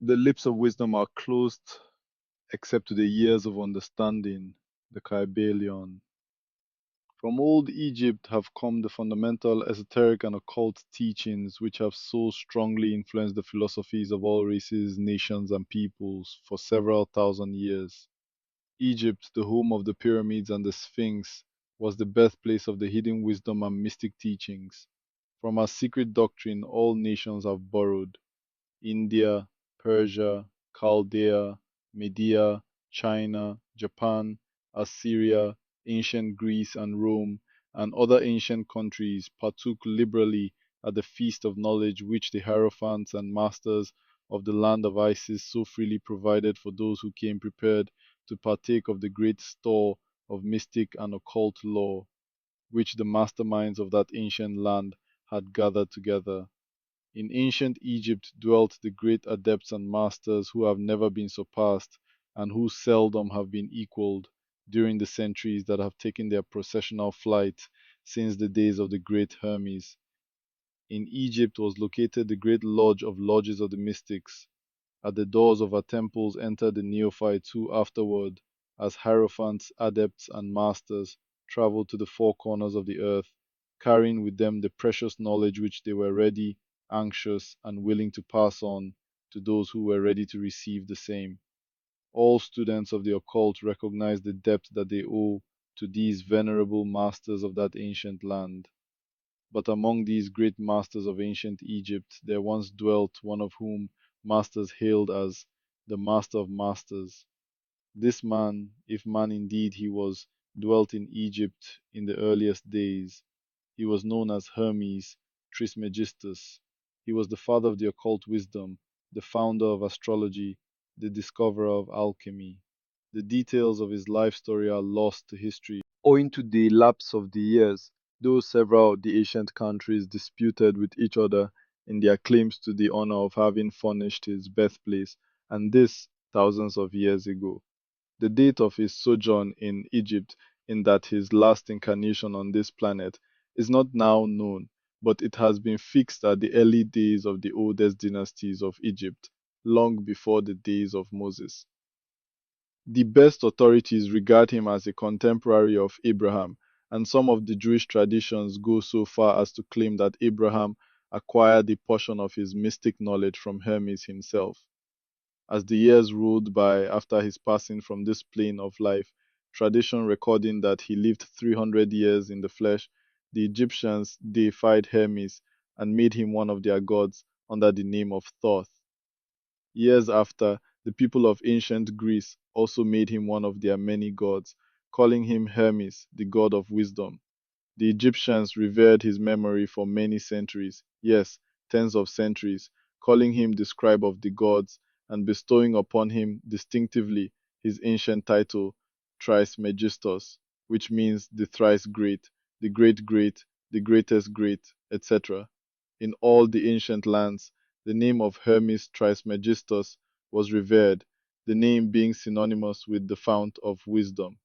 The lips of wisdom are closed except to the ears of understanding, the Kybalion. From old Egypt have come the fundamental esoteric and occult teachings which have so strongly influenced the philosophies of all races, nations, and peoples for several thousand years. Egypt, the home of the pyramids and the Sphinx, was the birthplace of the hidden wisdom and mystic teachings. From our secret doctrine, all nations have borrowed. India, Persia, Chaldea, Media, China, Japan, Assyria, ancient Greece and Rome, and other ancient countries partook liberally at the feast of knowledge which the hierophants and masters of the land of Isis so freely provided for those who came prepared to partake of the great store of mystic and occult lore which the masterminds of that ancient land had gathered together. In ancient Egypt dwelt the great adepts and masters who have never been surpassed and who seldom have been equaled during the centuries that have taken their processional flight since the days of the great Hermes. In Egypt was located the great lodge of lodges of the mystics. At the doors of our temples entered the neophytes who afterward, as hierophants, adepts, and masters, traveled to the four corners of the earth, carrying with them the precious knowledge which they were ready, anxious, and willing to pass on to those who were ready to receive the same. All students of the occult recognize the debt that they owe to these venerable masters of that ancient land. But among these great masters of ancient Egypt there once dwelt one of whom masters hailed as the Master of Masters. This man, if man indeed he was, dwelt in Egypt in the earliest days. He was known as Hermes Trismegistus. He was the father of the occult wisdom, the founder of astrology, the discoverer of alchemy. The details of his life story are lost to history owing to the lapse of the years, though several of the ancient countries disputed with each other in their claims to the honor of having furnished his birthplace, and this thousands of years ago. The date of his sojourn in Egypt, in that his last incarnation on this planet, is not now known, but it has been fixed at the early days of the oldest dynasties of Egypt, long before the days of Moses. The best authorities regard him as a contemporary of Abraham, and some of the Jewish traditions go so far as to claim that Abraham acquired a portion of his mystic knowledge from Hermes himself. As the years rolled by after his passing from this plane of life, tradition recording that he lived 300 years in the flesh, the Egyptians deified Hermes and made him one of their gods under the name of Thoth. Years after, the people of ancient Greece also made him one of their many gods, calling him Hermes, the god of wisdom. The Egyptians revered his memory for many centuries, yes, tens of centuries, calling him the scribe of the gods and bestowing upon him distinctively his ancient title, Trismegistus, which means the thrice great, the great great, the greatest great, etc. In all the ancient lands, the name of Hermes Trismegistus was revered, the name being synonymous with the fount of wisdom.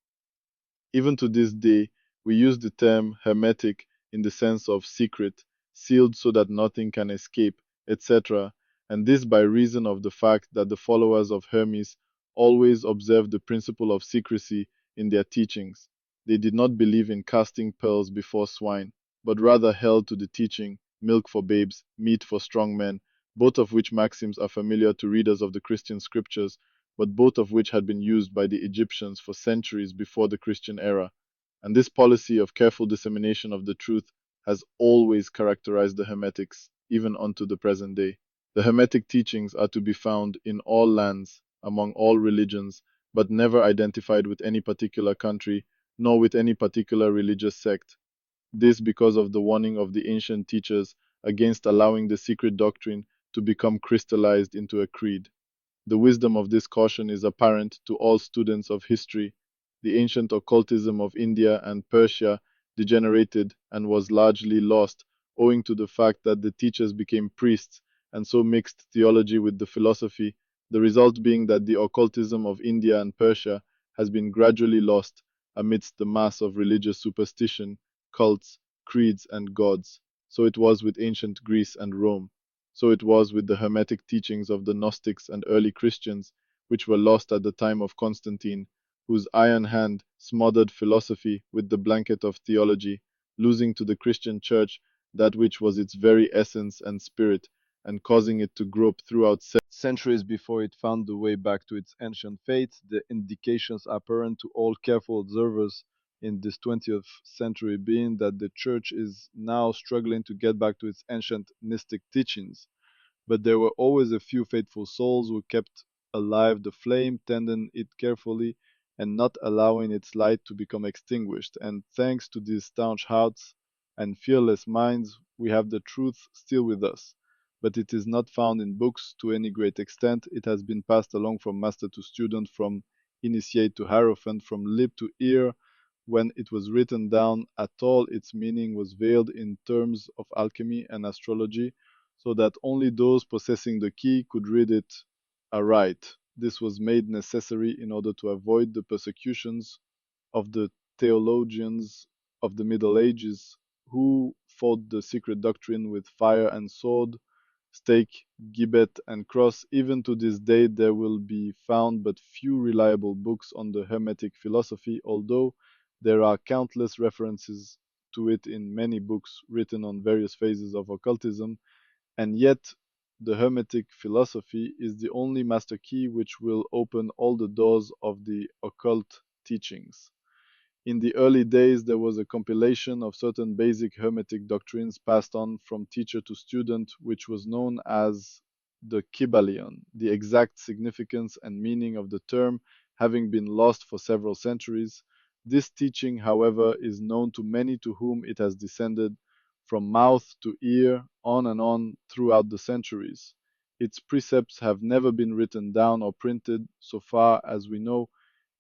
Even to this day, we use the term Hermetic in the sense of secret, sealed so that nothing can escape, etc., and this by reason of the fact that the followers of Hermes always observed the principle of secrecy in their teachings. They did not believe in casting pearls before swine, but rather held to the teaching, milk for babes, meat for strong men, both of which maxims are familiar to readers of the Christian scriptures, but both of which had been used by the Egyptians for centuries before the Christian era. And this policy of careful dissemination of the truth has always characterized the Hermetics, even unto the present day. The Hermetic teachings are to be found in all lands, among all religions, but never identified with any particular country, nor with any particular religious sect. This because of the warning of the ancient teachers against allowing the secret doctrine to become crystallized into a creed. The wisdom of this caution is apparent to all students of history. The ancient occultism of India and Persia degenerated and was largely lost owing to the fact that the teachers became priests and so mixed theology with the philosophy, the result being that the occultism of India and Persia has been gradually lost amidst the mass of religious superstition, cults, creeds, and gods. So it was with ancient Greece and Rome. So it was with the Hermetic teachings of the Gnostics and early Christians, which were lost at the time of Constantine, whose iron hand smothered philosophy with the blanket of theology, losing to the Christian Church that which was its very essence and spirit, and causing it to grope throughout centuries before it found the way back to its ancient faith. The indications apparent to all careful observers in this 20th century being that the Church is now struggling to get back to its ancient Gnostic teachings. But there were always a few faithful souls who kept alive the flame, tending it carefully, and not allowing its light to become extinguished. And thanks to these staunch hearts and fearless minds, we have the truth still with us. But it is not found in books to any great extent. It has been passed along from master to student, from initiate to hierophant, from lip to ear. When it was written down at all, its meaning was veiled in terms of alchemy and astrology, so that only those possessing the key could read it aright. This was made necessary in order to avoid the persecutions of the theologians of the Middle Ages, who fought the secret doctrine with fire and sword, stake, gibbet, and cross. Even to this day, there will be found but few reliable books on the Hermetic philosophy, although there are countless references to it in many books written on various phases of occultism, and yet the Hermetic philosophy is the only master key which will open all the doors of the occult teachings. In the early days, there was a compilation of certain basic Hermetic doctrines passed on from teacher to student, which was known as the Kybalion, the exact significance and meaning of the term having been lost for several centuries. This teaching, however, is known to many to whom it has descended from mouth to ear, on and on throughout the centuries. Its precepts have never been written down or printed, so far as we know.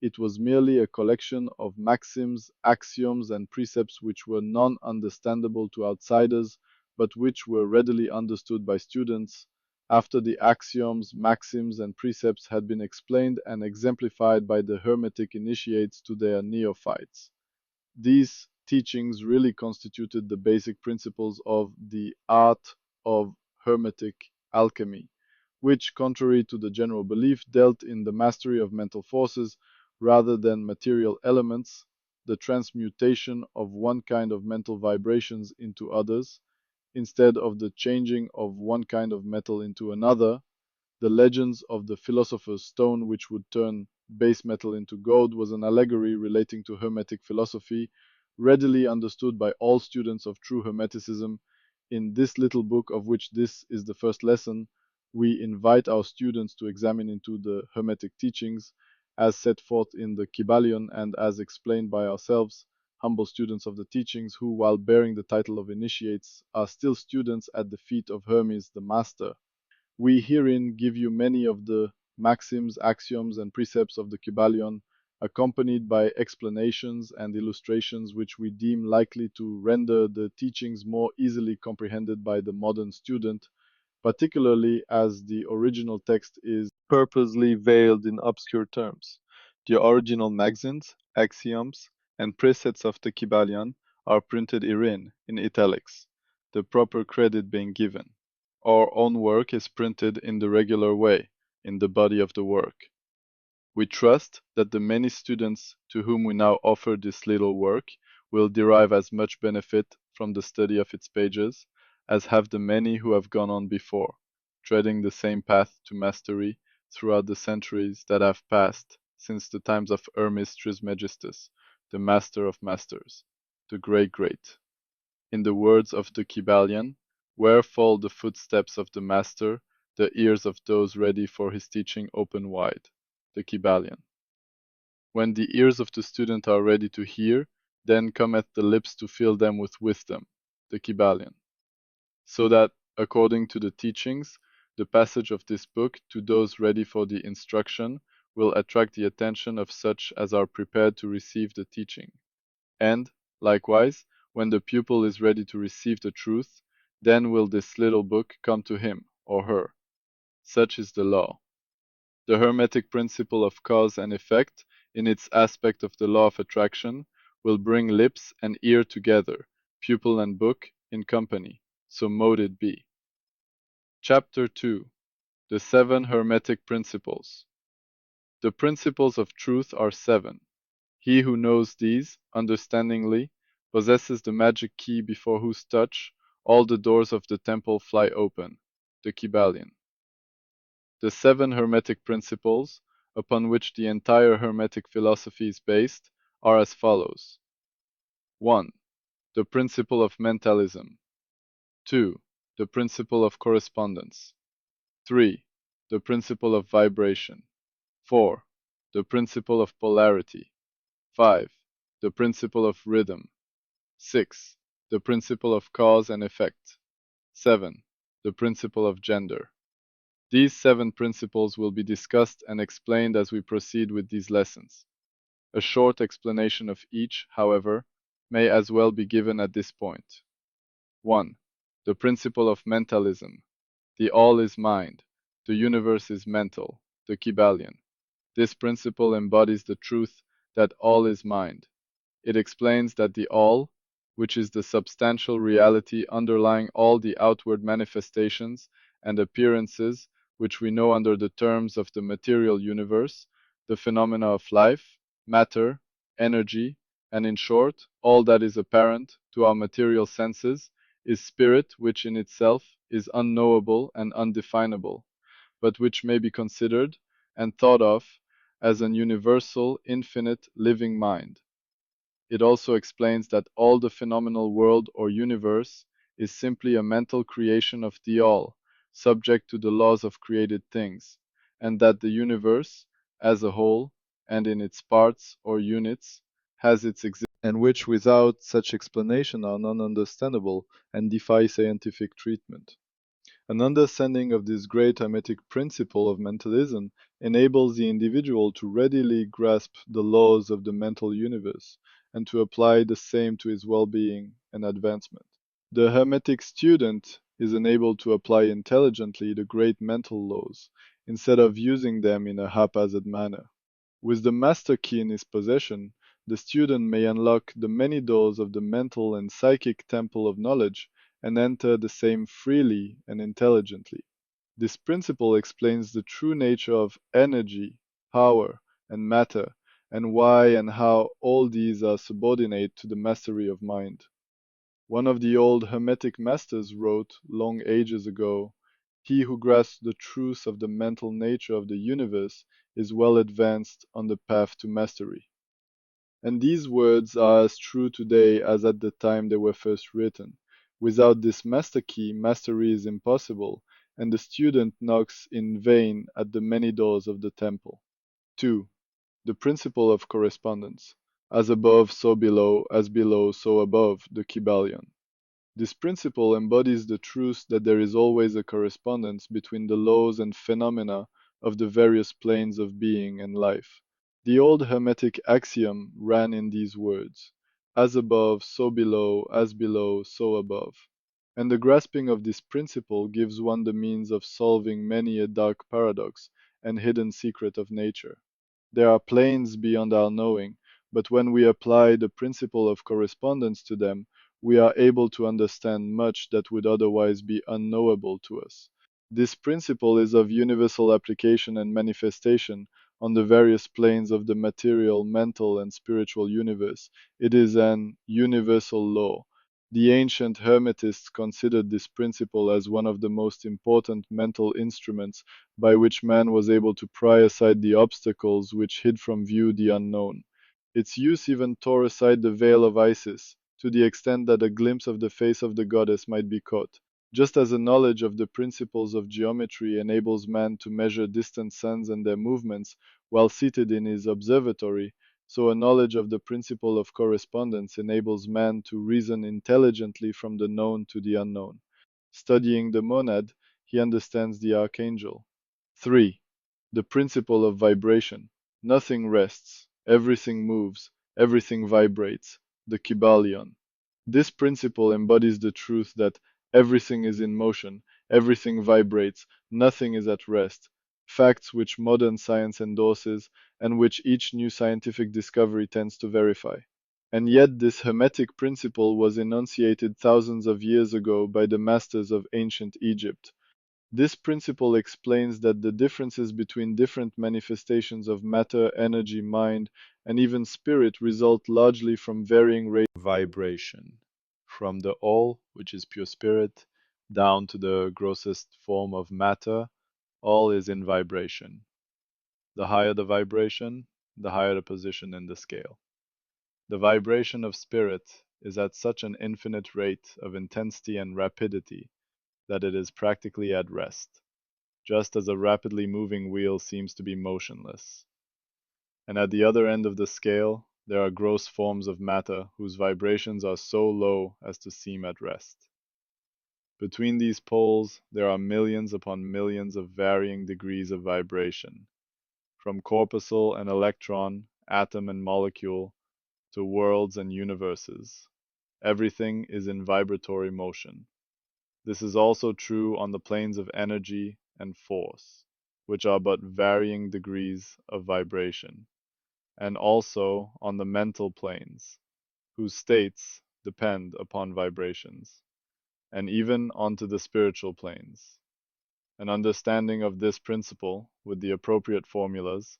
It was merely a collection of maxims, axioms, and precepts which were non-understandable to outsiders, but which were readily understood by students after the axioms, maxims, and precepts had been explained and exemplified by the Hermetic initiates to their neophytes. These teachings really constituted the basic principles of the art of Hermetic alchemy, which, contrary to the general belief, dealt in the mastery of mental forces rather than material elements, the transmutation of one kind of mental vibrations into others, instead of the changing of one kind of metal into another. The legends of the philosopher's stone, which would turn base metal into gold, was an allegory relating to Hermetic philosophy, readily understood by all students of true Hermeticism. In this little book, of which this is the first lesson, we invite our students to examine into the Hermetic teachings as set forth in the Kybalion and as explained by ourselves, humble students of the teachings, who, while bearing the title of initiates, are still students at the feet of Hermes the Master. We herein give you many of the maxims, axioms, and precepts of the Kybalion, accompanied by explanations and illustrations which we deem likely to render the teachings more easily comprehended by the modern student, particularly as the original text is purposely veiled in obscure terms. The original maxims, axioms, and precepts of the Kybalion are printed herein in italics, the proper credit being given. Our own work is printed in the regular way, in the body of the work. We trust that the many students to whom we now offer this little work will derive as much benefit from the study of its pages as have the many who have gone on before, treading the same path to mastery throughout the centuries that have passed since the times of Hermes Trismegistus, the master of masters, the great. In the words of the Kybalion, where fall the footsteps of the master, the ears of those ready for his teaching open wide. The Kybalion. When the ears of the student are ready to hear, then cometh the lips to fill them with wisdom. The Kybalion. So that, according to the teachings, the passage of this book to those ready for the instruction will attract the attention of such as are prepared to receive the teaching. And, likewise, when the pupil is ready to receive the truth, then will this little book come to him or her. Such is the law. The Hermetic principle of cause and effect, in its aspect of the law of attraction, will bring lips and ear together, pupil and book in company. So mote it be. Chapter 2. The 7 Hermetic Principles. The principles of truth are 7. He who knows these, understandingly, possesses the magic key before whose touch all the doors of the temple fly open. The Kybalion. The 7 Hermetic principles, upon which the entire Hermetic philosophy is based, are as follows. 1. The principle of mentalism. 2. The principle of correspondence. 3. The principle of vibration. 4. The principle of polarity. 5. The principle of rhythm. 6. The principle of cause and effect. 7. The principle of gender. These 7 principles will be discussed and explained as we proceed with these lessons. A short explanation of each, however, may as well be given at this point. 1. The principle of mentalism. The all is mind. The universe is mental. The Kybalion. This principle embodies the truth that all is mind. It explains that the all, which is the substantial reality underlying all the outward manifestations and appearances which we know under the terms of the material universe, the phenomena of life, matter, energy, and in short, all that is apparent to our material senses, is spirit, which in itself is unknowable and undefinable, but which may be considered and thought of as an universal, infinite, living mind. It also explains that all the phenomenal world or universe is simply a mental creation of the all, subject to the laws of created things, and that the universe, as a whole, and in its parts or units, has its existence, and which without such explanation are non-understandable and defy scientific treatment. An understanding of this great Hermetic principle of mentalism enables the individual to readily grasp the laws of the mental universe and to apply the same to his well-being and advancement. The Hermetic student is enabled to apply intelligently the great mental laws, instead of using them in a haphazard manner. With the master key in his possession, the student may unlock the many doors of the mental and psychic temple of knowledge and enter the same freely and intelligently. This principle explains the true nature of energy, power, and matter, and why and how all these are subordinate to the mastery of mind. One of the old Hermetic masters wrote, long ages ago, "He who grasps the truth of the mental nature of the universe is well advanced on the path to mastery." And these words are as true today as at the time they were first written. Without this master key, mastery is impossible, and the student knocks in vain at the many doors of the temple. 2. The principle of correspondence. As above, so below, as below, so above, the Kybalion. This principle embodies the truth that there is always a correspondence between the laws and phenomena of the various planes of being and life. The old Hermetic axiom ran in these words: as above, so below, so above. And the grasping of this principle gives one the means of solving many a dark paradox and hidden secret of nature. There are planes beyond our knowing, but when we apply the principle of correspondence to them, we are able to understand much that would otherwise be unknowable to us. This principle is of universal application and manifestation on the various planes of the material, mental, and spiritual universe. It is an universal law. The ancient Hermetists considered this principle as one of the most important mental instruments by which man was able to pry aside the obstacles which hid from view the unknown. Its use even tore aside the veil of Isis, to the extent that a glimpse of the face of the goddess might be caught. Just as a knowledge of the principles of geometry enables man to measure distant suns and their movements while seated in his observatory, so a knowledge of the principle of correspondence enables man to reason intelligently from the known to the unknown. Studying the monad, he understands the archangel. 3. The principle of vibration. Nothing rests, everything moves, everything vibrates. The Kybalion. This principle embodies the truth that everything is in motion, everything vibrates, nothing is at rest, facts which modern science endorses and which each new scientific discovery tends to verify. And yet this Hermetic principle was enunciated thousands of years ago by the masters of ancient Egypt. This principle explains that the differences between different manifestations of matter, energy, mind, and even spirit result largely from varying rates of vibration, from the all, which is pure spirit, down to the grossest form of matter. All is in vibration. The higher the vibration, the higher the position in the scale. The vibration of spirit is at such an infinite rate of intensity and rapidity that it is practically at rest, just as a rapidly moving wheel seems to be motionless. And at the other end of the scale, there are gross forms of matter whose vibrations are so low as to seem at rest. Between these poles, there are millions upon millions of varying degrees of vibration, from corpuscle and electron, atom and molecule, to worlds and universes. Everything is in vibratory motion. This is also true on the planes of energy and force, which are but varying degrees of vibration, and also on the mental planes, whose states depend upon vibrations, and even onto the spiritual planes. An understanding of this principle, with the appropriate formulas,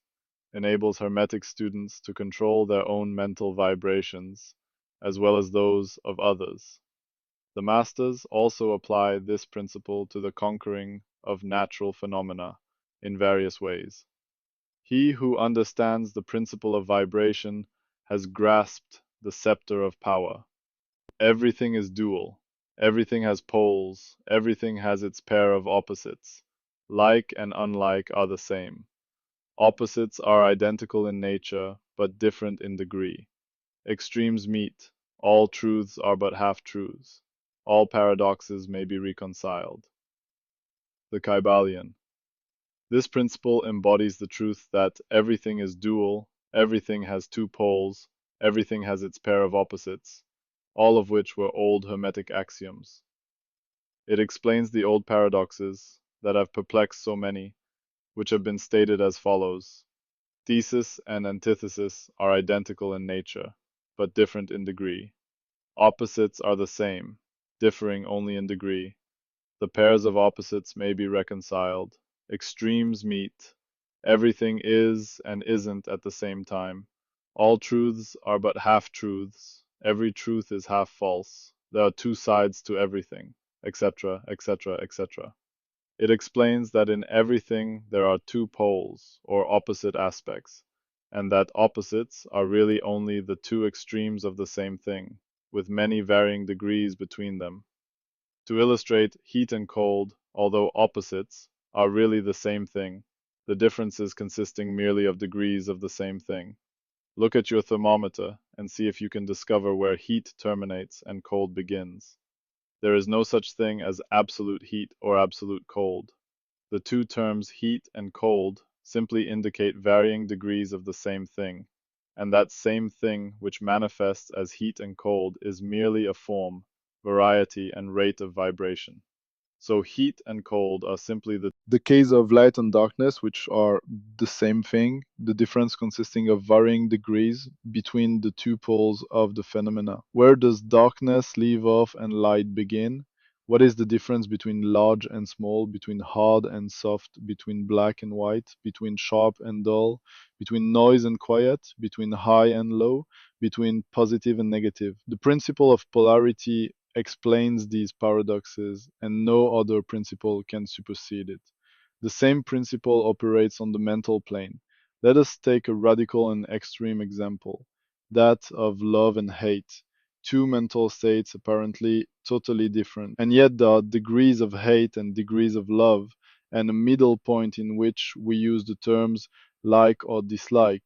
enables Hermetic students to control their own mental vibrations, as well as those of others. The masters also apply this principle to the conquering of natural phenomena in various ways. He who understands the principle of vibration has grasped the scepter of power. Everything is dual. Everything has poles. Everything has its pair of opposites. Like and unlike are the same. Opposites are identical in nature, but different in degree. Extremes meet. All truths are but half-truths. All paradoxes may be reconciled. The Kybalion. This principle embodies the truth that everything is dual, everything has two poles, everything has its pair of opposites, all of which were old Hermetic axioms. It explains the old paradoxes that have perplexed so many, which have been stated as follows. Thesis and antithesis are identical in nature, but different in degree. Opposites are the same, differing only in degree. The pairs of opposites may be reconciled. Extremes meet. Everything is and isn't at the same time. All truths are but half-truths. Every truth is half false. There are two sides to everything, etc., etc., etc. It explains that in everything there are two poles, or opposite aspects, and that opposites are really only the two extremes of the same thing, with many varying degrees between them. To illustrate, heat and cold, although opposites, are really the same thing, the differences consisting merely of degrees of the same thing. Look at your thermometer and see if you can discover where heat terminates and cold begins. There is no such thing as absolute heat or absolute cold. The two terms heat and cold simply indicate varying degrees of the same thing, and that same thing which manifests as heat and cold is merely a form, variety, and rate of vibration. So heat and cold are simply the case of light and darkness, which are the same thing, the difference consisting of varying degrees between the two poles of the phenomena. Where does darkness leave off and light begin? What is the difference between large and small, between hard and soft, between black and white, between sharp and dull, between noise and quiet, between high and low, between positive and negative? The principle of polarity explains these paradoxes, and no other principle can supersede it. The same principle operates on the mental plane. Let us take a radical and extreme example, that of love and hate. Two mental states apparently totally different, and yet there are degrees of hate and degrees of love, and a middle point in which we use the terms like or dislike,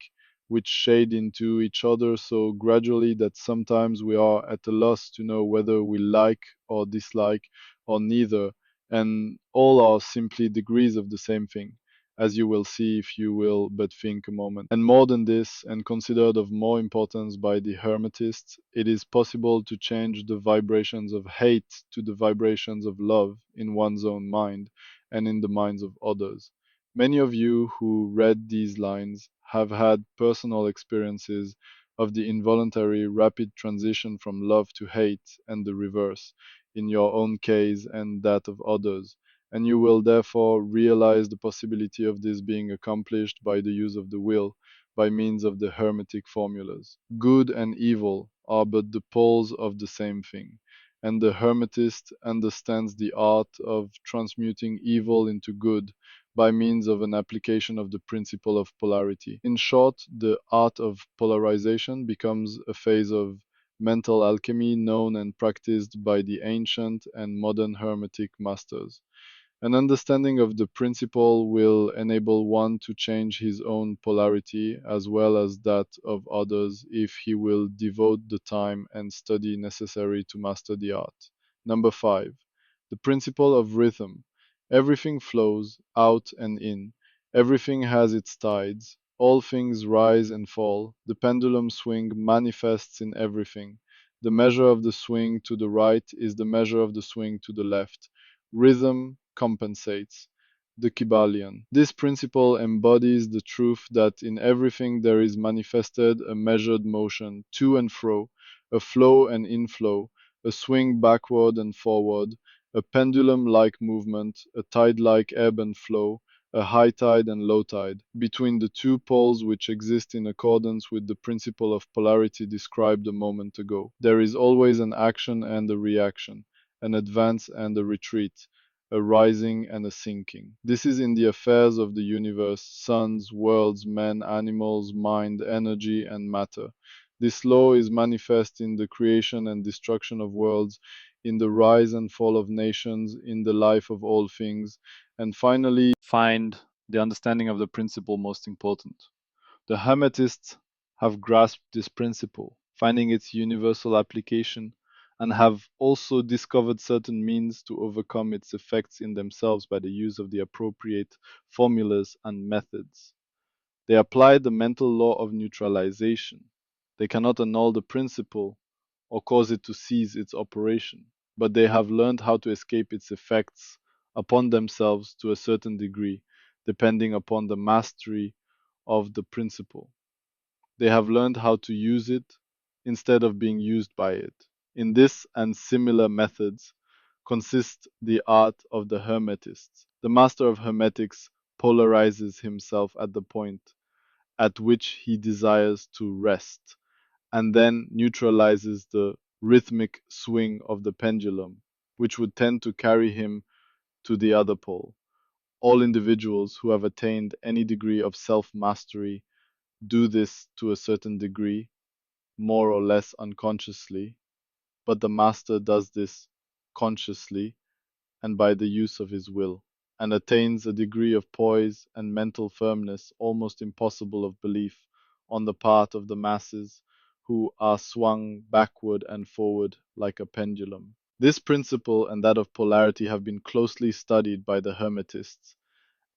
which shade into each other so gradually that sometimes we are at a loss to know whether we like or dislike or neither, and all are simply degrees of the same thing, as you will see if you will but think a moment. And more than this, and considered of more importance by the Hermetists, it is possible to change the vibrations of hate to the vibrations of love in one's own mind and in the minds of others. Many of you who read these lines have had personal experiences of the involuntary rapid transition from love to hate and the reverse, in your own case and that of others, and you will therefore realize the possibility of this being accomplished by the use of the will by means of the Hermetic formulas. Good and evil are but the poles of the same thing, and the Hermetist understands the art of transmuting evil into good by means of an application of the principle of polarity. In short, the art of polarization becomes a phase of mental alchemy known and practiced by the ancient and modern Hermetic masters. An understanding of the principle will enable one to change his own polarity as well as that of others if he will devote the time and study necessary to master the art. Number 5. The principle of rhythm. Everything flows out and in. Everything has its tides. All things rise and fall. The pendulum swing manifests in everything. The measure of the swing to the right is the measure of the swing to the left. Rhythm compensates. The Kybalion. This principle embodies the truth that in everything there is manifested a measured motion to and fro, a flow and inflow, a swing backward and forward, a pendulum-like movement, a tide-like ebb and flow, a high tide and low tide, between the two poles which exist in accordance with the principle of polarity described a moment ago. There is always an action and a reaction, an advance and a retreat, a rising and a sinking. This is in the affairs of the universe, suns, worlds, men, animals, mind, energy, and matter. This law is manifest in the creation and destruction of worlds, in the rise and fall of nations, in the life of all things, and finally find the understanding of the principle most important. The Hermetists have grasped this principle, finding its universal application, and have also discovered certain means to overcome its effects in themselves by the use of the appropriate formulas and methods. They apply the mental law of neutralization. They cannot annul the principle or cause it to cease its operation, but they have learned how to escape its effects upon themselves to a certain degree, depending upon the mastery of the principle. They have learned how to use it instead of being used by it. In this and similar methods consists the art of the Hermetists. The master of Hermetics polarizes himself at the point at which he desires to rest, and then neutralizes the rhythmic swing of the pendulum, which would tend to carry him to the other pole. All individuals who have attained any degree of self mastery do this to a certain degree, more or less unconsciously, but the master does this consciously and by the use of his will, and attains a degree of poise and mental firmness almost impossible of belief on the part of the masses, who are swung backward and forward like a pendulum. This principle and that of polarity have been closely studied by the Hermetists,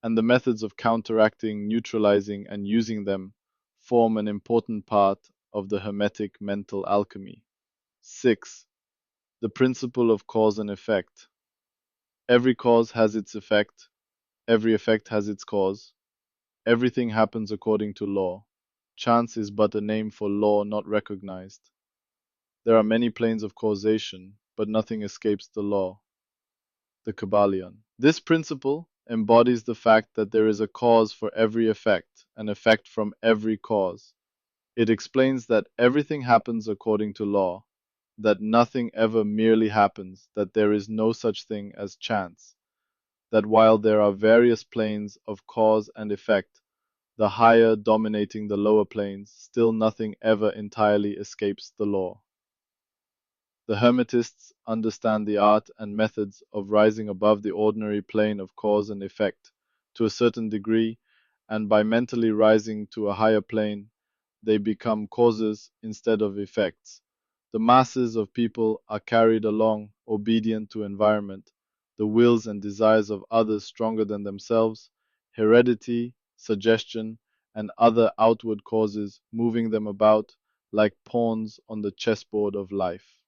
and the methods of counteracting, neutralizing, and using them form an important part of the Hermetic mental alchemy. 6. The principle of cause and effect. Every cause has its effect, every effect has its cause. Everything happens according to law. Chance is but a name for law not recognized. There are many planes of causation, but nothing escapes the law. The Kybalion. This principle embodies the fact that there is a cause for every effect, an effect from every cause. It explains that everything happens according to law, that nothing ever merely happens, that there is no such thing as chance, that while there are various planes of cause and effect, the higher dominating the lower planes, still nothing ever entirely escapes the law. The Hermetists understand the art and methods of rising above the ordinary plane of cause and effect to a certain degree, and by mentally rising to a higher plane, they become causes instead of effects. The masses of people are carried along, obedient to environment, the wills and desires of others stronger than themselves, heredity, suggestion, and other outward causes moving them about like pawns on the chessboard of life.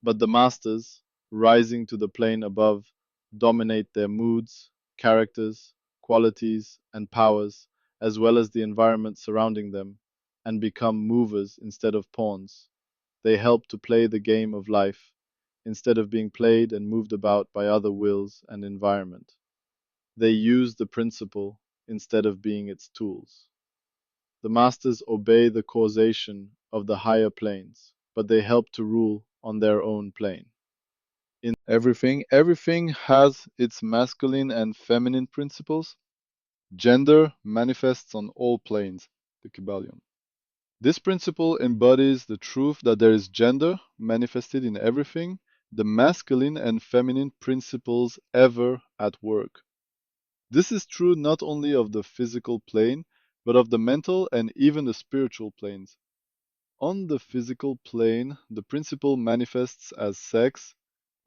But the masters, rising to the plane above, dominate their moods, characters, qualities, and powers, as well as the environment surrounding them, and become movers instead of pawns. They help to play the game of life, instead of being played and moved about by other wills and environment. They use the principle instead of being its tools. The masters obey the causation of the higher planes, but they help to rule on their own plane. In everything has its masculine and feminine principles. Gender manifests on all planes, the Kybalion. This principle embodies the truth that there is gender manifested in everything, the masculine and feminine principles ever at work. This is true not only of the physical plane, but of the mental and even the spiritual planes. On the physical plane, the principle manifests as sex.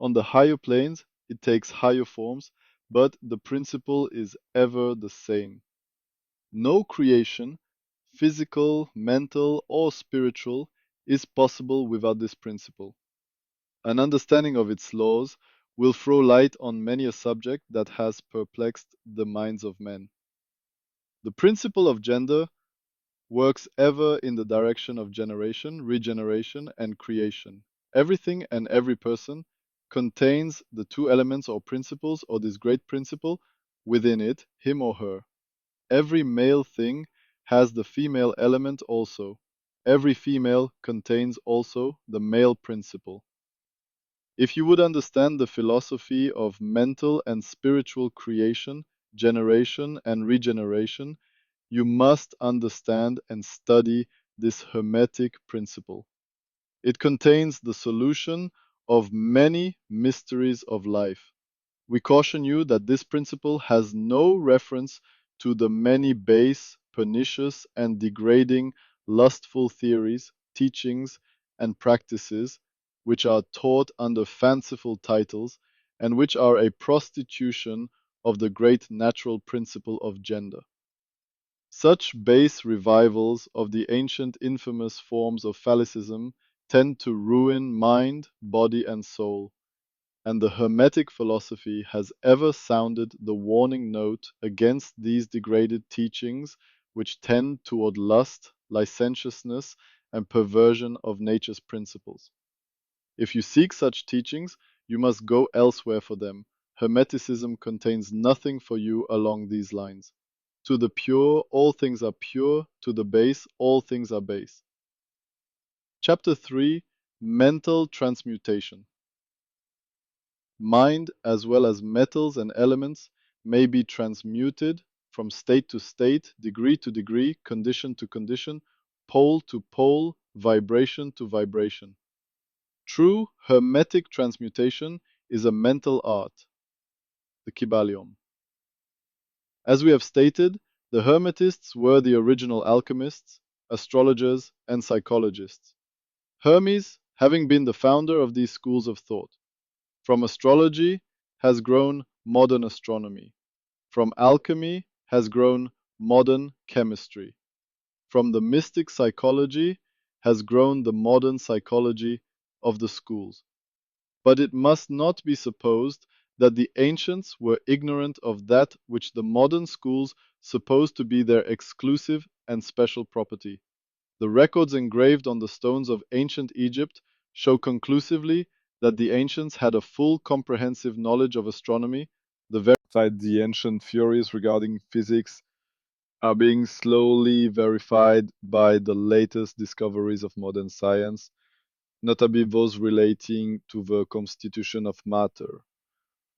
On the higher planes, it takes higher forms, but the principle is ever the same. No creation, physical, mental, or spiritual, is possible without this principle. An understanding of its laws will throw light on many a subject that has perplexed the minds of men. The principle of gender works ever in the direction of generation, regeneration, and creation. Everything and every person contains the two elements or principles or this great principle within it, him or her. Every male thing has the female element also. Every female contains also the male principle. If you would understand the philosophy of mental and spiritual creation, generation, and regeneration, you must understand and study this Hermetic principle. It contains the solution of many mysteries of life. We caution you that this principle has no reference to the many base, pernicious, and degrading lustful theories, teachings, and practices which are taught under fanciful titles and which are a prostitution of the great natural principle of gender. Such base revivals of the ancient infamous forms of phallicism tend to ruin mind, body, and soul, and the Hermetic philosophy has ever sounded the warning note against these degraded teachings which tend toward lust, licentiousness, and perversion of nature's principles. If you seek such teachings, you must go elsewhere for them. Hermeticism contains nothing for you along these lines. To the pure, all things are pure. To the base, all things are base. Chapter 3: Mental Transmutation. Mind, as well as metals and elements, may be transmuted from state to state, degree to degree, condition to condition, pole to pole, vibration to vibration. True Hermetic transmutation is a mental art, the Kybalion. As we have stated, the Hermetists were the original alchemists, astrologers, and psychologists. Hermes having been the founder of these schools of thought. From astrology has grown modern astronomy. From alchemy has grown modern chemistry. From the mystic psychology has grown the modern psychology of the schools. But it must not be supposed that the ancients were ignorant of that which the modern schools suppose to be their exclusive and special property. The records engraved on the stones of ancient Egypt show conclusively that the ancients had a full comprehensive knowledge of astronomy. The ancient theories regarding physics are being slowly verified by the latest discoveries of modern science, notably those relating to the constitution of matter.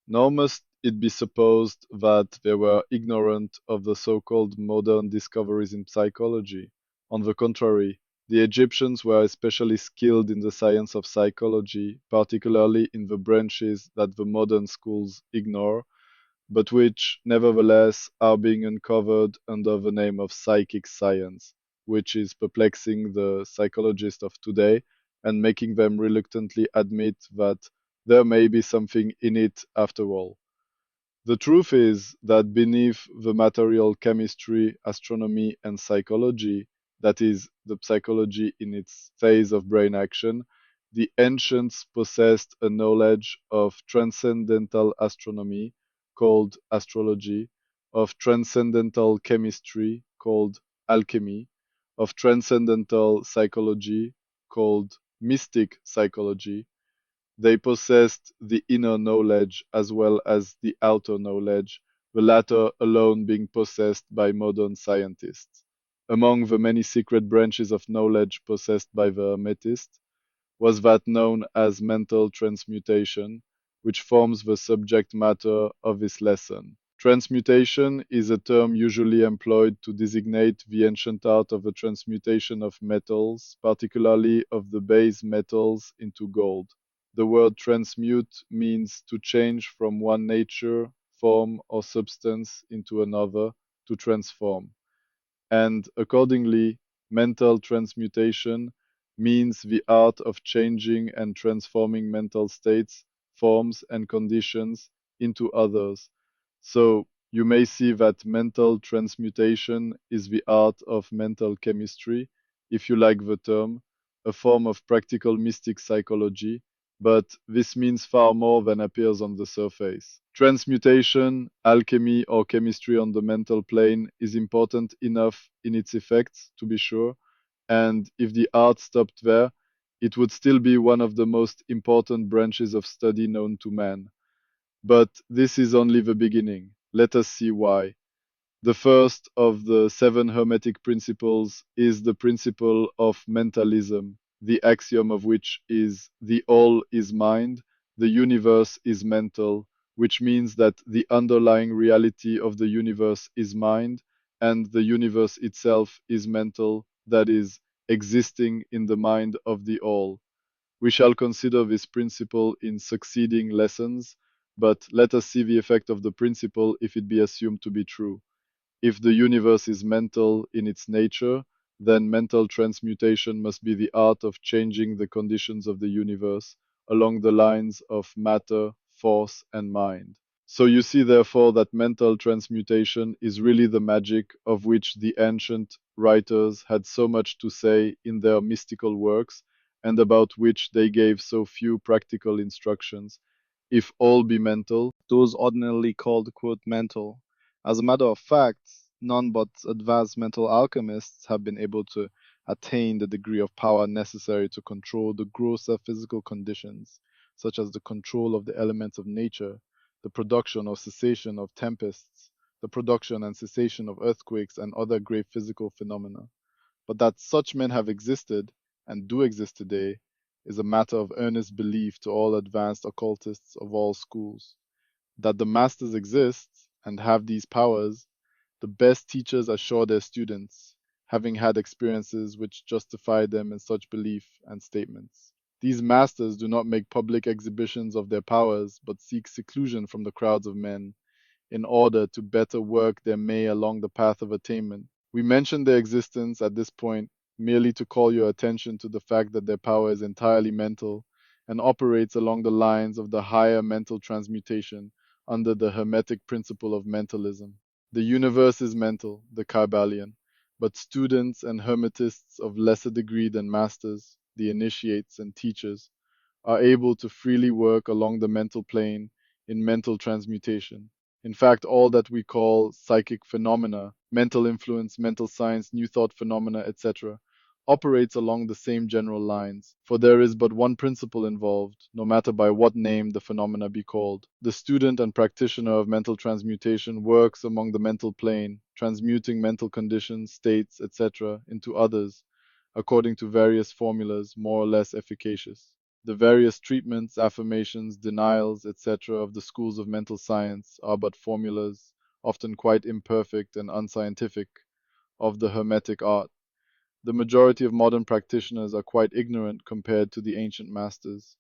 Nor must it be supposed that they were ignorant of the so-called modern discoveries in psychology. On the contrary, the Egyptians were especially skilled in the science of psychology, particularly in the branches that the modern schools ignore, but which nevertheless are being uncovered under the name of psychic science, which is perplexing the psychologists of today and making them reluctantly admit that there may be something in it after all. The truth is that beneath the material chemistry, astronomy, and psychology, that is, the psychology in its phase of brain action, the ancients possessed a knowledge of transcendental astronomy, called astrology, of transcendental chemistry, called alchemy, of transcendental psychology, called mystic psychology, They possessed the inner knowledge as well as the outer knowledge, the latter alone being possessed by modern scientists. Among the many secret branches of knowledge possessed by the Hermetists was that known as mental transmutation, which forms the subject matter of this lesson. Transmutation is a term usually employed to designate the ancient art of the transmutation of metals, particularly of the base metals, into gold. The word transmute means to change from one nature, form, or substance into another, to transform, and accordingly, mental transmutation means the art of changing and transforming mental states, forms, and conditions into others. So you may see that mental transmutation is the art of mental chemistry, if you like the term, a form of practical mystic psychology, but this means far more than appears on the surface. Transmutation, alchemy, or chemistry on the mental plane is important enough in its effects, to be sure, and if the art stopped there, it would still be one of the most important branches of study known to man. But this is only the beginning. Let us see why. The first of the seven Hermetic principles is the principle of mentalism, the axiom of which is the all is mind, the universe is mental, which means that the underlying reality of the universe is mind, and the universe itself is mental, that is, existing in the mind of the all. We shall consider this principle in succeeding lessons, but let us see the effect of the principle if it be assumed to be true. If the universe is mental in its nature, then mental transmutation must be the art of changing the conditions of the universe along the lines of matter, force, and mind. So you see, therefore, that mental transmutation is really the magic of which the ancient writers had so much to say in their mystical works, and about which they gave so few practical instructions. If all be mental, those ordinarily called, quote, mental. As a matter of fact, none but advanced mental alchemists have been able to attain the degree of power necessary to control the grosser physical conditions, such as the control of the elements of nature, the production or cessation of tempests, the production and cessation of earthquakes and other great physical phenomena. But that such men have existed, and do exist today, is a matter of earnest belief to all advanced occultists of all schools. That the masters exist, and have these powers, the best teachers assure their students, having had experiences which justify them in such belief and statements. These masters do not make public exhibitions of their powers, but seek seclusion from the crowds of men, in order to better work their may along the path of attainment. We mention their existence at this point merely to call your attention to the fact that their power is entirely mental and operates along the lines of the higher mental transmutation under the Hermetic principle of mentalism. The universe is mental, the Kybalion, but students and Hermetists of lesser degree than masters, the initiates and teachers, are able to freely work along the mental plane in mental transmutation. In fact, all that we call psychic phenomena, mental influence, mental science, new thought phenomena, etc., operates along the same general lines, for there is but one principle involved, no matter by what name the phenomena be called. The student and practitioner of mental transmutation works among the mental plane, transmuting mental conditions, states, etc., into others, according to various formulas more or less efficacious. The various treatments, affirmations, denials, etc., of the schools of mental science are but formulas, often quite imperfect and unscientific, of the Hermetic art. The majority of modern practitioners are quite ignorant compared to the ancient masters,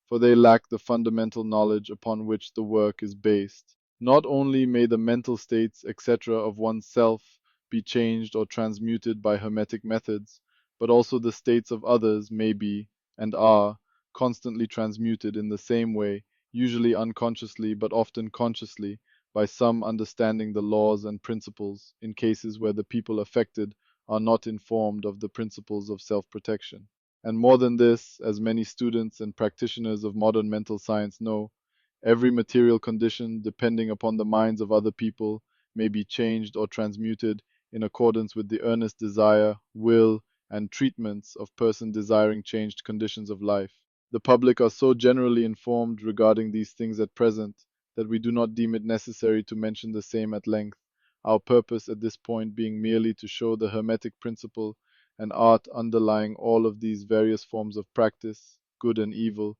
for they lack the fundamental knowledge upon which the work is based. Not only may the mental states, etc., of one's self be changed or transmuted by Hermetic methods, but also the states of others may be, and are, constantly transmuted in the same way, usually unconsciously but often consciously, by some understanding the laws and principles, in cases where the people affected are not informed of the principles of self-protection. And more than this, as many students and practitioners of modern mental science know, every material condition depending upon the minds of other people may be changed or transmuted in accordance with the earnest desire, will, and treatments of person desiring changed conditions of life. The public are so generally informed regarding these things at present that we do not deem it necessary to mention the same at length, our purpose at this point being merely to show the Hermetic principle and art underlying all of these various forms of practice, good and evil,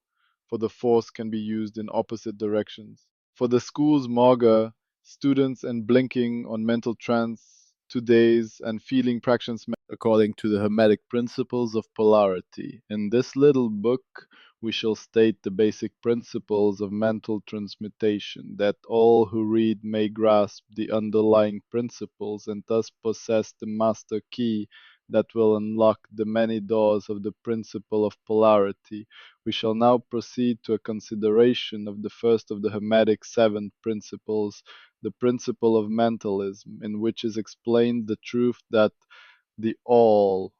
for the force can be used in opposite directions. For the school's maga, students and blinking on mental trance, to days and feeling practitioners according to the Hermetic principles of polarity. In this little book, we shall state the basic principles of mental transmutation, that all who read may grasp the underlying principles and thus possess the master key that will unlock the many doors of the principle of polarity. We shall now proceed to a consideration of the first of the Hermetic seven principles, the principle of mentalism, in which is explained the truth that the all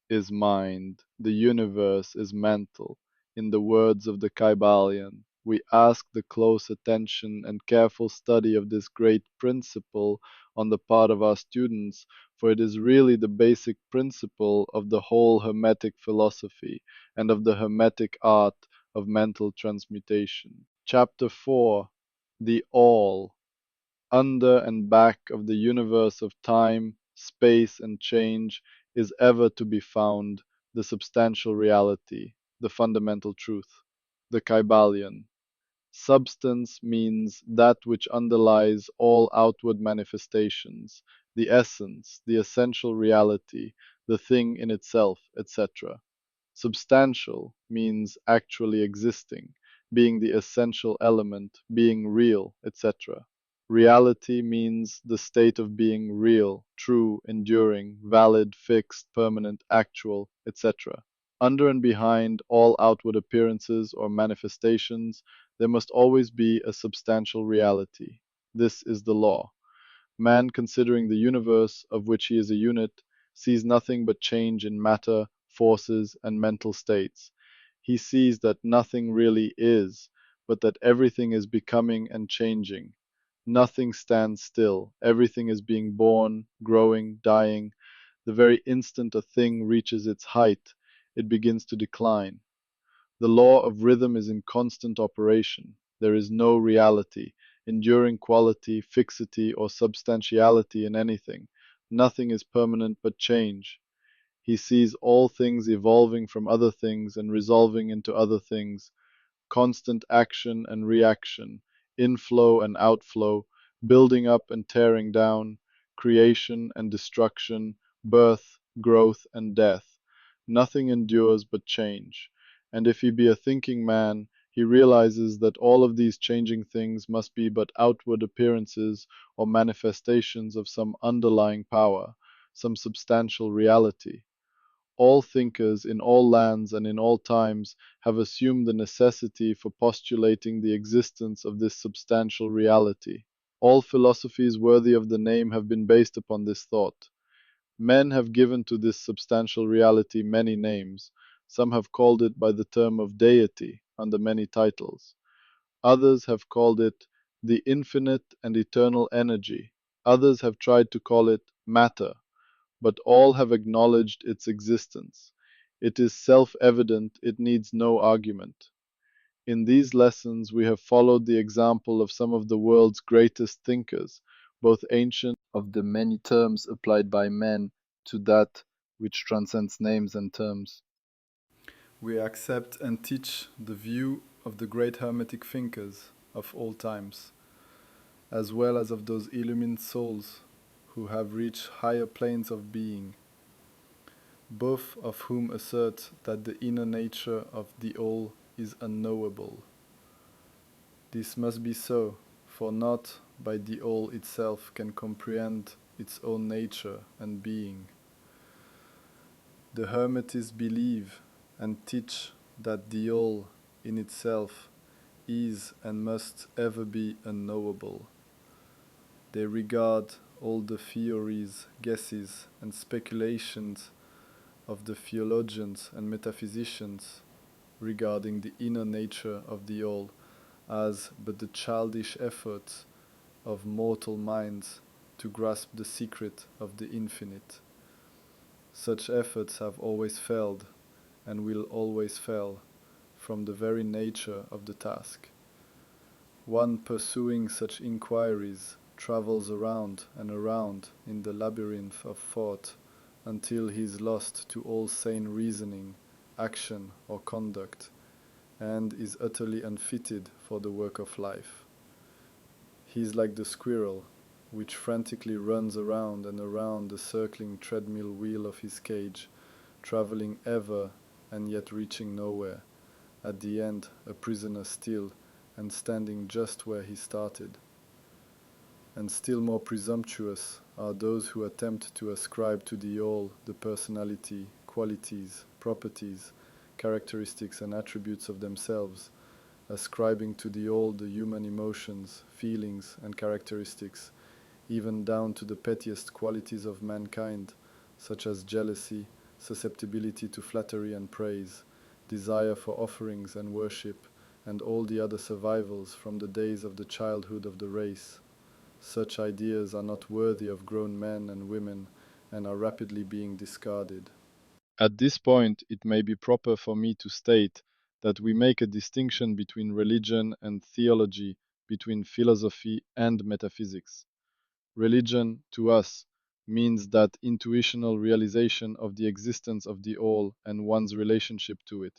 is mind, the universe is mental. In the words of the Kybalion, we ask the close attention and careful study of this great principle on the part of our students, for it is really the basic principle of the whole Hermetic philosophy and of the Hermetic art of mental transmutation. Chapter 4: The All. Under and back of the universe of time, space, and change is ever to be found the substantial reality, the fundamental truth, the Kybalion. Substance means that which underlies all outward manifestations, the essence, the essential reality, the thing in itself, etc. Substantial means actually existing, being the essential element, being real, etc. Reality means the state of being real, true, enduring, valid, fixed, permanent, actual, etc. Under and behind all outward appearances or manifestations, there must always be a substantial reality. This is the law. Man, considering the universe, of which he is a unit, sees nothing but change in matter, forces, and mental states. He sees that nothing really is, but that everything is becoming and changing. Nothing stands still. Everything is being born, growing, dying. The very instant a thing reaches its height, it begins to decline. The law of rhythm is in constant operation. There is no reality, enduring quality, fixity, or substantiality in anything. Nothing is permanent but change. He sees all things evolving from other things and resolving into other things, constant action and reaction, inflow and outflow, building up and tearing down, creation and destruction, birth, growth, and death. Nothing endures but change. And if he be a thinking man, he realizes that all of these changing things must be but outward appearances or manifestations of some underlying power, some substantial reality. All thinkers in all lands and in all times have assumed the necessity for postulating the existence of this substantial reality. All philosophies worthy of the name have been based upon this thought. Men have given to this substantial reality many names. Some have called it by the term of deity, under many titles. Others have called it the infinite and eternal energy. Others have tried to call it matter, but all have acknowledged its existence. It is self-evident, it needs no argument. In these lessons we have followed the example of some of the world's greatest thinkers, both ancient of the many terms applied by men to that which transcends names and terms. We accept and teach the view of the great Hermetic thinkers of all times, as well as of those illumined souls who have reached higher planes of being, both of whom assert that the inner nature of the all is unknowable. This must be so, for not by the all itself can comprehend its own nature and being. The Hermetics believe and teach that the all in itself is and must ever be unknowable. They regard all the theories, guesses, and speculations of the theologians and metaphysicians regarding the inner nature of the all as but the childish efforts of mortal minds to grasp the secret of the infinite. Such efforts have always failed and will always fail, from the very nature of the task. One pursuing such inquiries travels around and around in the labyrinth of thought until he is lost to all sane reasoning, action, or conduct, and is utterly unfitted for the work of life. He is like the squirrel, which frantically runs around and around the circling treadmill wheel of his cage, traveling ever and yet reaching nowhere, at the end a prisoner still, and standing just where he started. And still more presumptuous are those who attempt to ascribe to the all the personality, qualities, properties, characteristics and attributes of themselves, ascribing to the all the human emotions, feelings and characteristics, even down to the pettiest qualities of mankind, such as jealousy, susceptibility to flattery and praise, desire for offerings and worship, and all the other survivals from the days of the childhood of the race. Such ideas are not worthy of grown men and women and are rapidly being discarded. At this point, it may be proper for me to state that we make a distinction between religion and theology, between philosophy and metaphysics. Religion, to us, means that intuitional realization of the existence of the all and one's relationship to it,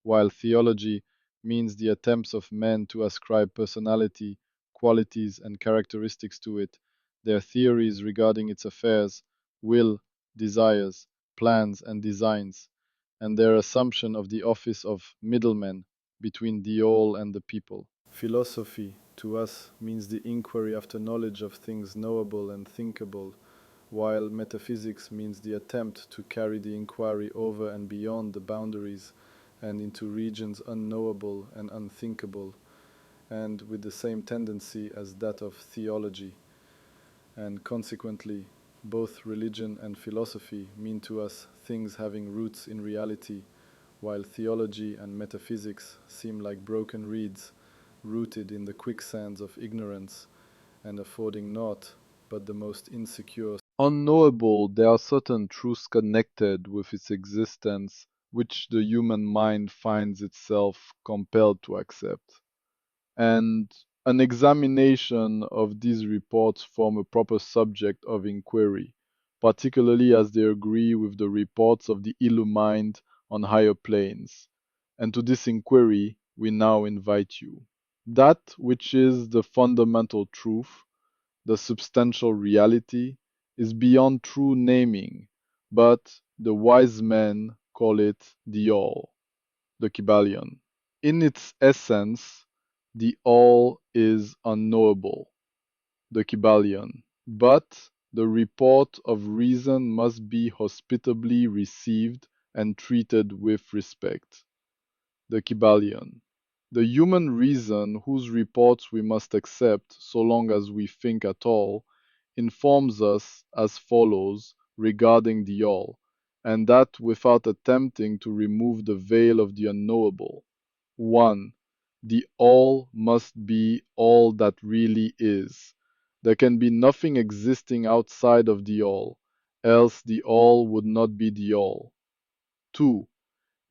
while theology means the attempts of men to ascribe personality, qualities, and characteristics to it, their theories regarding its affairs, will, desires, plans, and designs, and their assumption of the office of middlemen between the all and the people. Philosophy, to us, means the inquiry after knowledge of things knowable and thinkable, while metaphysics means the attempt to carry the inquiry over and beyond the boundaries and into regions unknowable and unthinkable, and with the same tendency as that of theology. And consequently, both religion and philosophy mean to us things having roots in reality, while theology and metaphysics seem like broken reeds rooted in the quicksands of ignorance and affording naught but the most insecure. Unknowable, there are certain truths connected with its existence which the human mind finds itself compelled to accept. And an examination of these reports form a proper subject of inquiry, particularly as they agree with the reports of the illumined on higher planes. And to this inquiry we now invite you. That which is the fundamental truth, the substantial reality, is beyond true naming, but the wise men call it the All, the Kybalion. In its essence, the All is unknowable, the Kybalion, but the report of reason must be hospitably received and treated with respect, the Kybalion. The human reason, whose reports we must accept so long as we think at all, informs us as follows regarding the all, and that without attempting to remove the veil of the unknowable. 1. The all must be all that really is. There can be nothing existing outside of the all, else the all would not be the all. 2.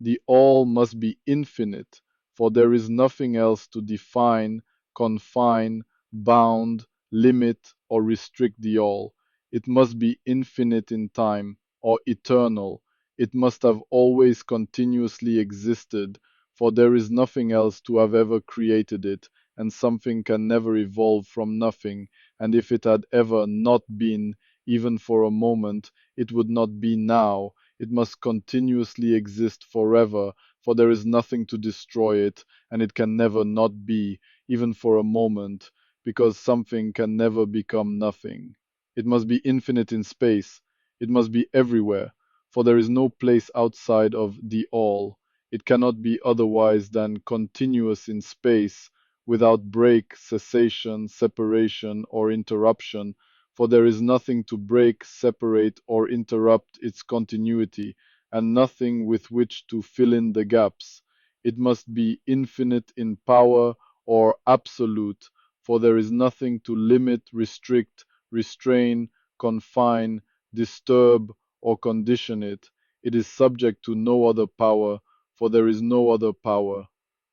The all must be infinite, for there is nothing else to define, confine, bound, limit, or restrict the all. It must be infinite in time, or eternal. It must have always continuously existed, for there is nothing else to have ever created it, and something can never evolve from nothing, and if it had ever not been, even for a moment, it would not be now. It must continuously exist forever, for there is nothing to destroy it, and it can never not be, even for a moment, because something can never become nothing. It must be infinite in space. It must be everywhere, for there is no place outside of the all. It cannot be otherwise than continuous in space, without break, cessation, separation, or interruption, for there is nothing to break, separate, or interrupt its continuity, and nothing with which to fill in the gaps. It must be infinite in power or absolute, for there is nothing to limit, restrict, restrain, confine, disturb, or condition it. It is subject to no other power, for there is no other power.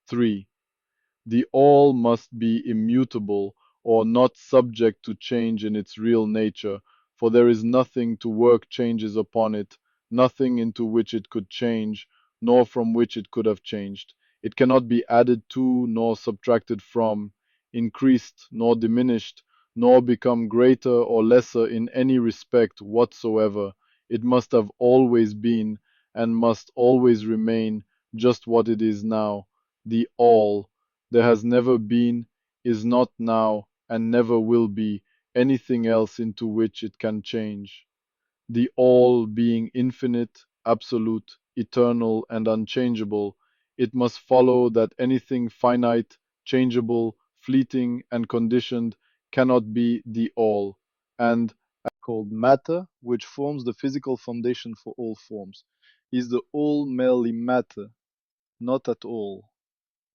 3. The all must be immutable or not subject to change in its real nature, for there is nothing to work changes upon it, nothing into which it could change, nor from which it could have changed. It cannot be added to, nor subtracted from, increased, nor diminished, nor become greater or lesser in any respect whatsoever. It must have always been, and must always remain, just what it is now, the all. There has never been, is not now, and never will be anything else into which it can change. The All being infinite, absolute, eternal, and unchangeable, it must follow that anything finite, changeable, fleeting, and conditioned cannot be the All, and called matter, which forms the physical foundation for all forms, is the All merely matter, not at all.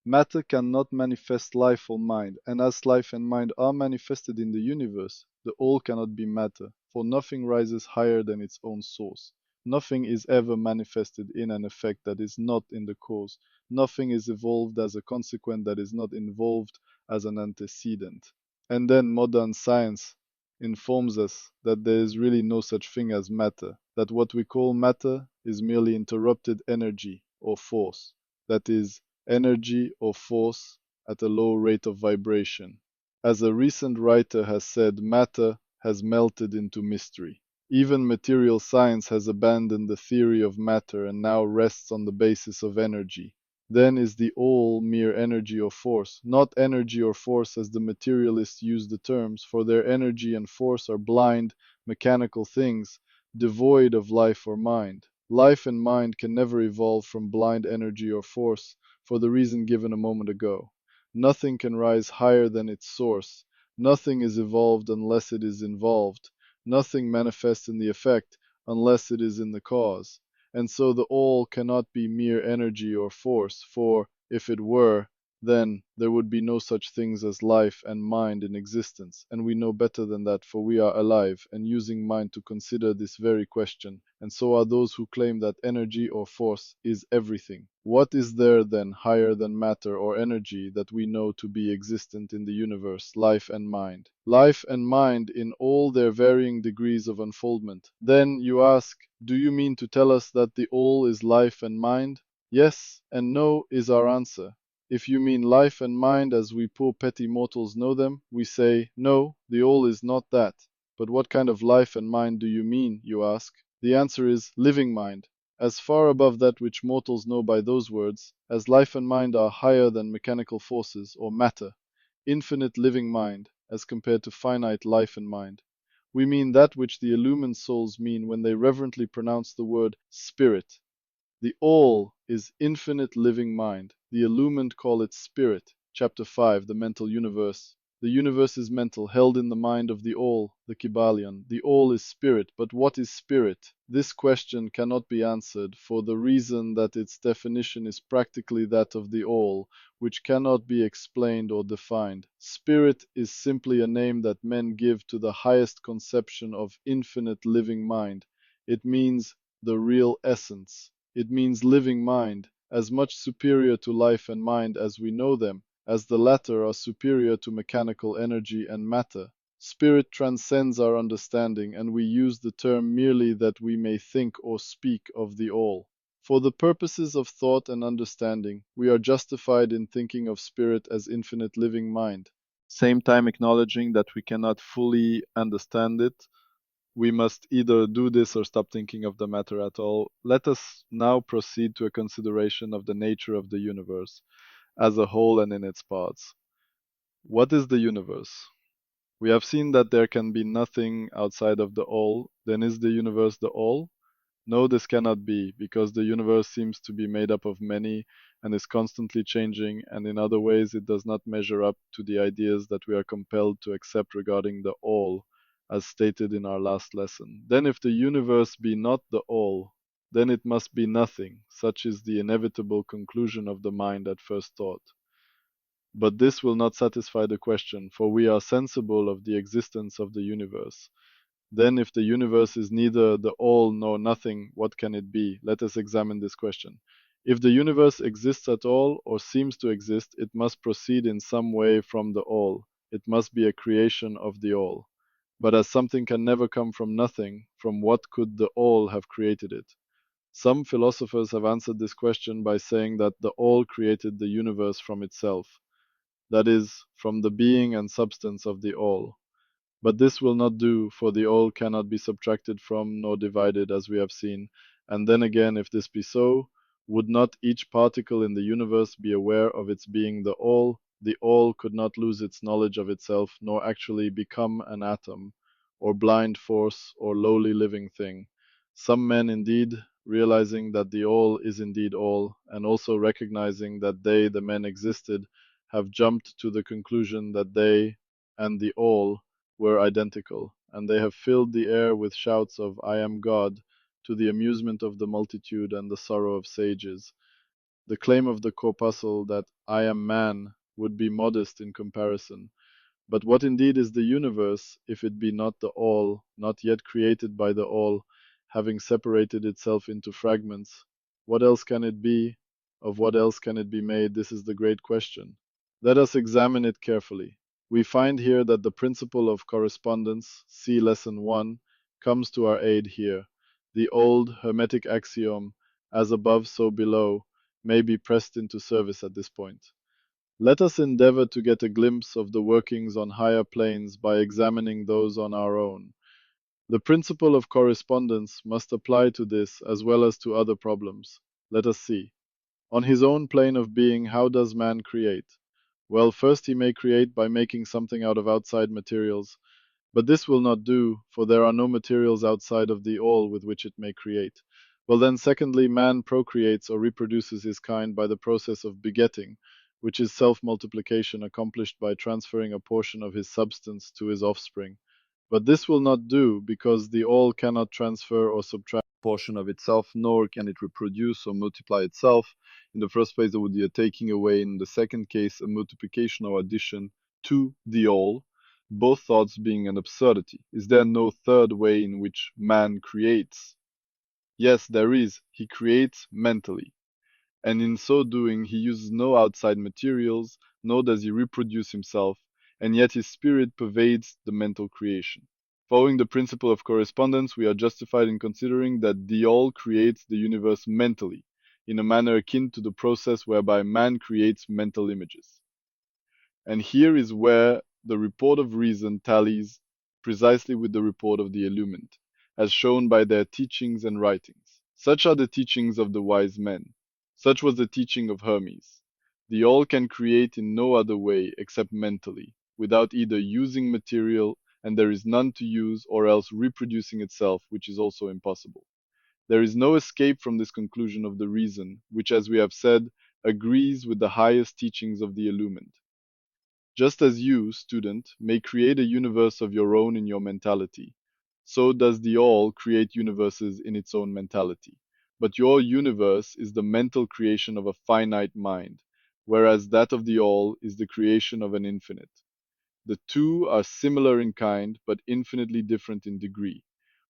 Matter cannot manifest life or mind, and as life and mind are manifested in the universe, the all cannot be matter, for nothing rises higher than its own source. Nothing is ever manifested in an effect that is not in the cause. Nothing is evolved as a consequent that is not involved as an antecedent. And then modern science informs us that there is really no such thing as matter, that what we call matter is merely interrupted energy or force, that is, energy or force at a low rate of vibration. As a recent writer has said, matter has melted into mystery. Even material science has abandoned the theory of matter and now rests on the basis of energy. Then is the all mere energy or force, not energy or force as the materialists use the terms, for their energy and force are blind, mechanical things, devoid of life or mind. Life and mind can never evolve from blind energy or force, for the reason given a moment ago. Nothing can rise higher than its source. Nothing is evolved unless it is involved. Nothing manifests in the effect unless it is in the cause. And so the all cannot be mere energy or force, for, if it were, then there would be no such things as life and mind in existence, and we know better than that, for we are alive and using mind to consider this very question, and so are those who claim that energy or force is everything. What is there then higher than matter or energy that we know to be existent in the universe, life and mind? Life and mind in all their varying degrees of unfoldment. Then, you ask, do you mean to tell us that the all is life and mind? Yes and no is our answer. If you mean life and mind as we poor petty mortals know them, we say, no, the all is not that. But what kind of life and mind do you mean, you ask? The answer is living mind, as far above that which mortals know by those words, as life and mind are higher than mechanical forces or matter, infinite living mind, as compared to finite life and mind. We mean that which the illumined souls mean when they reverently pronounce the word spirit. The all is infinite living mind. The illumined call it spirit. Chapter 5, the mental universe. The universe is mental, held in the mind of the all, the Kybalion. The all is spirit, but what is spirit? This question cannot be answered, for the reason that its definition is practically that of the all, which cannot be explained or defined. Spirit is simply a name that men give to the highest conception of infinite living mind. It means the real essence. It means living mind, as much superior to life and mind as we know them, as the latter are superior to mechanical energy and matter. Spirit transcends our understanding, and we use the term merely that we may think or speak of the all. For the purposes of thought and understanding, we are justified in thinking of spirit as infinite living mind. Same time acknowledging that we cannot fully understand it, we must either do this or stop thinking of the matter at all. Let us now proceed to a consideration of the nature of the universe as a whole and in its parts. What is the universe? We have seen that there can be nothing outside of the all. Then is the universe the all? No, this cannot be, because the universe seems to be made up of many and is constantly changing, and in other ways it does not measure up to the ideas that we are compelled to accept regarding the all, as stated in our last lesson. Then if the universe be not the all, then it must be nothing. Such is the inevitable conclusion of the mind at first thought. But this will not satisfy the question, for we are sensible of the existence of the universe. Then if the universe is neither the all nor nothing, what can it be? Let us examine this question. If the universe exists at all, or seems to exist, it must proceed in some way from the all. It must be a creation of the all. But as something can never come from nothing, from what could the all have created it? Some philosophers have answered this question by saying that the all created the universe from itself, that is, from the being and substance of the all. But this will not do, for the all cannot be subtracted from nor divided, as we have seen. And then again, if this be so, would not each particle in the universe be aware of its being the all? The all could not lose its knowledge of itself, nor actually become an atom, or blind force, or lowly living thing. Some men, indeed, realizing that the all is indeed all, and also recognizing that they, the men, existed, have jumped to the conclusion that they and the all were identical, and they have filled the air with shouts of "I am God," to the amusement of the multitude and the sorrow of sages. The claim of the corpuscle that "I am man" would be modest in comparison. But what indeed is the universe, if it be not the all, not yet created by the all, having separated itself into fragments? What else can it be? Of what else can it be made? This is the great question. Let us examine it carefully. We find here that the principle of correspondence, see Lesson 1, comes to our aid here. The old Hermetic axiom, as above so below, may be pressed into service at this point. Let us endeavor to get a glimpse of the workings on higher planes by examining those on our own. The principle of correspondence must apply to this as well as to other problems. Let us see. On his own plane of being, how does man create? Well, first he may create by making something out of outside materials, but this will not do, for there are no materials outside of the all with which it may create. Well then, secondly, man procreates or reproduces his kind by the process of begetting, which is self-multiplication accomplished by transferring a portion of his substance to his offspring. But this will not do, because the all cannot transfer or subtract a portion of itself, nor can it reproduce or multiply itself. In the first place, there would be a taking away. In the second case, a multiplication or addition to the all, both thoughts being an absurdity. Is there no third way in which man creates? Yes, there is. He creates mentally, and in so doing he uses no outside materials, nor does he reproduce himself, and yet his spirit pervades the mental creation. Following the principle of correspondence, we are justified in considering that the all creates the universe mentally, in a manner akin to the process whereby man creates mental images. And here is where the report of reason tallies precisely with the report of the illumined, as shown by their teachings and writings. Such are the teachings of the wise men. Such was the teaching of Hermes. The all can create in no other way except mentally, without either using material, and there is none to use, or else reproducing itself, which is also impossible. There is no escape from this conclusion of the reason, which, as we have said, agrees with the highest teachings of the illumined. Just as you, student, may create a universe of your own in your mentality, so does the all create universes in its own mentality. But your universe is the mental creation of a finite mind, whereas that of the all is the creation of an infinite. The two are similar in kind, but infinitely different in degree.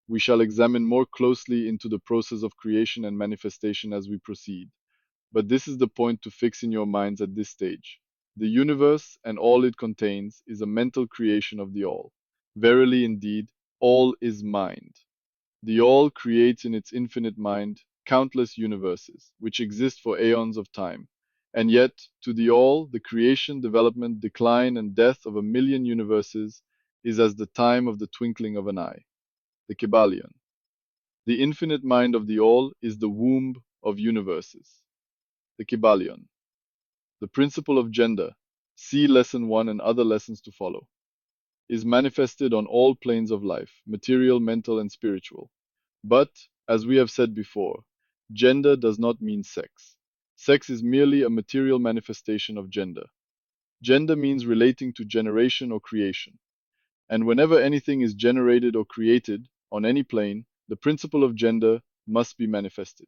We shall examine more closely into the process of creation and manifestation as we proceed. But this is the point to fix in your minds at this stage. The universe and all it contains is a mental creation of the all. Verily, indeed, all is mind. The all creates in its infinite mind countless universes, which exist for aeons of time. And yet, to the all, the creation, development, decline, and death of a million universes is as the time of the twinkling of an eye. The Kybalion. The infinite mind of the all is the womb of universes. The Kybalion. The principle of gender, see Lesson 1 and other lessons to follow, is manifested on all planes of life, material, mental, and spiritual. But, as we have said before, gender does not mean sex. Sex is merely a material manifestation of gender. Gender means relating to generation or creation. And whenever anything is generated or created, on any plane, the principle of gender must be manifested.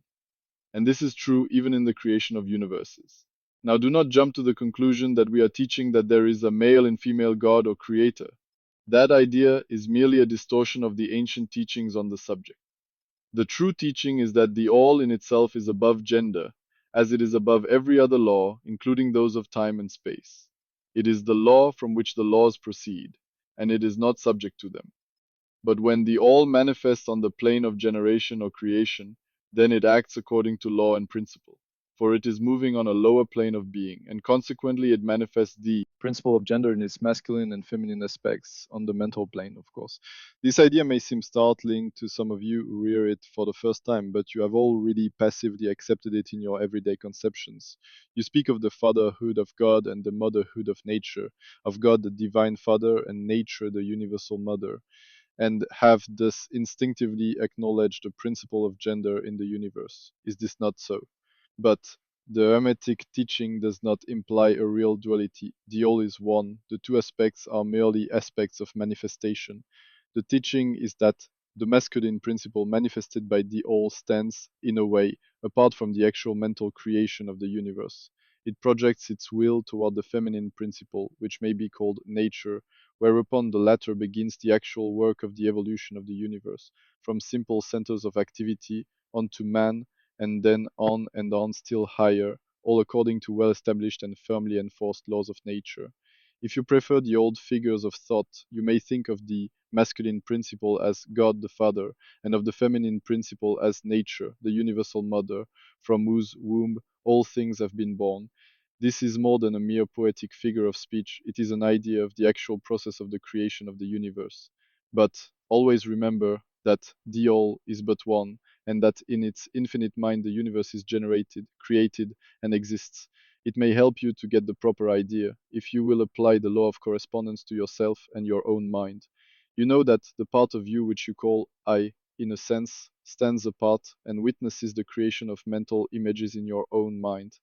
And this is true even in the creation of universes. Now do not jump to the conclusion that we are teaching that there is a male and female God or creator. That idea is merely a distortion of the ancient teachings on the subject. The true teaching is that the all in itself is above gender, as it is above every other law, including those of time and space. It is the law from which the laws proceed, and it is not subject to them. But when the all manifests on the plane of generation or creation, then it acts according to law and principle, for it is moving on a lower plane of being, and consequently it manifests the principle of gender in its masculine and feminine aspects on the mental plane, of course. This idea may seem startling to some of you who hear it for the first time, but you have already passively accepted it in your everyday conceptions. You speak of the fatherhood of God and the motherhood of nature, of God the divine father and nature the universal mother, and have thus instinctively acknowledged the principle of gender in the universe. Is this not so? But the Hermetic teaching does not imply a real duality. The all is one. The two aspects are merely aspects of manifestation. The teaching is that the masculine principle manifested by the all stands, in a way, apart from the actual mental creation of the universe. It projects its will toward the feminine principle, which may be called nature, whereupon the latter begins the actual work of the evolution of the universe, from simple centers of activity onto man, and then on and on still higher, all according to well established and firmly enforced laws of nature. If you prefer the old figures of thought, you may think of the masculine principle as God the Father, and of the feminine principle as nature, the universal mother, from whose womb all things have been born. This is more than a mere poetic figure of speech, it is an idea of the actual process of the creation of the universe. But always remember that the all is but one, and that in its infinite mind the universe is generated, created, and exists. It may help you to get the proper idea if you will apply the law of correspondence to yourself and your own mind. You know that the part of you which you call I, in a sense, stands apart and witnesses the creation of mental images in your own mind.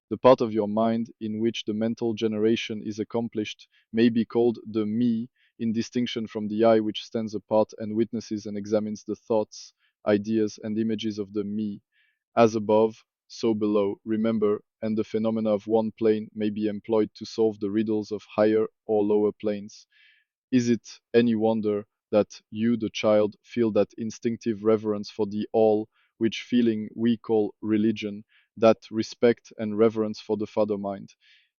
The part of your mind in which the mental generation is accomplished may be called the me, in distinction from the I which stands apart and witnesses and examines the thoughts, ideas, and images of the me. As above, so below, remember, and the phenomena of one plane may be employed to solve the riddles of higher or lower planes. Is it any wonder that you, the child, feel that instinctive reverence for the all, which feeling we call religion, that respect and reverence for the father mind?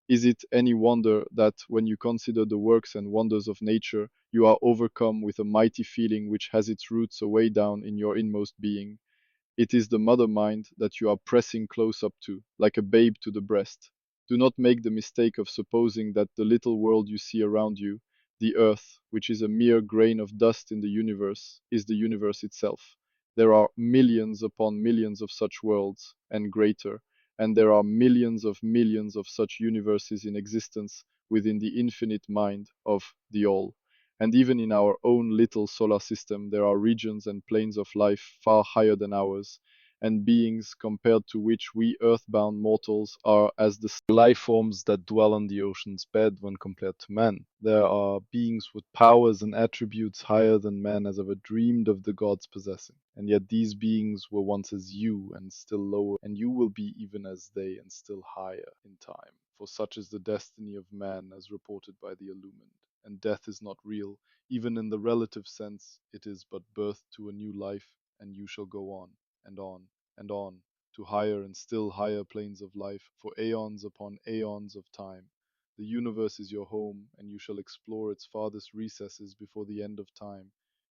Is it any wonder that when you consider the works and wonders of nature, you are overcome with a mighty feeling which has its roots away down in your inmost being? It is the mother mind that you are pressing close up to, like a babe to the breast. Do not make the mistake of supposing that the little world you see around you, the earth, which is a mere grain of dust in the universe, is the universe itself. There are millions upon millions of such worlds, and greater, and there are millions of such universes in existence within the infinite mind of the All. And even in our own little solar system, there are regions and planes of life far higher than ours, and beings compared to which we earthbound mortals are as the life forms that dwell on the ocean's bed when compared to man. There are beings with powers and attributes higher than man has ever dreamed of the gods possessing. And yet these beings were once as you and still lower, and you will be even as they and still higher in time. For such is the destiny of man as reported by the illumined. And death is not real, even in the relative sense, it is but birth to a new life, and you shall go on, and on, and on, to higher and still higher planes of life, for aeons upon aeons of time. The universe is your home, and you shall explore its farthest recesses before the end of time.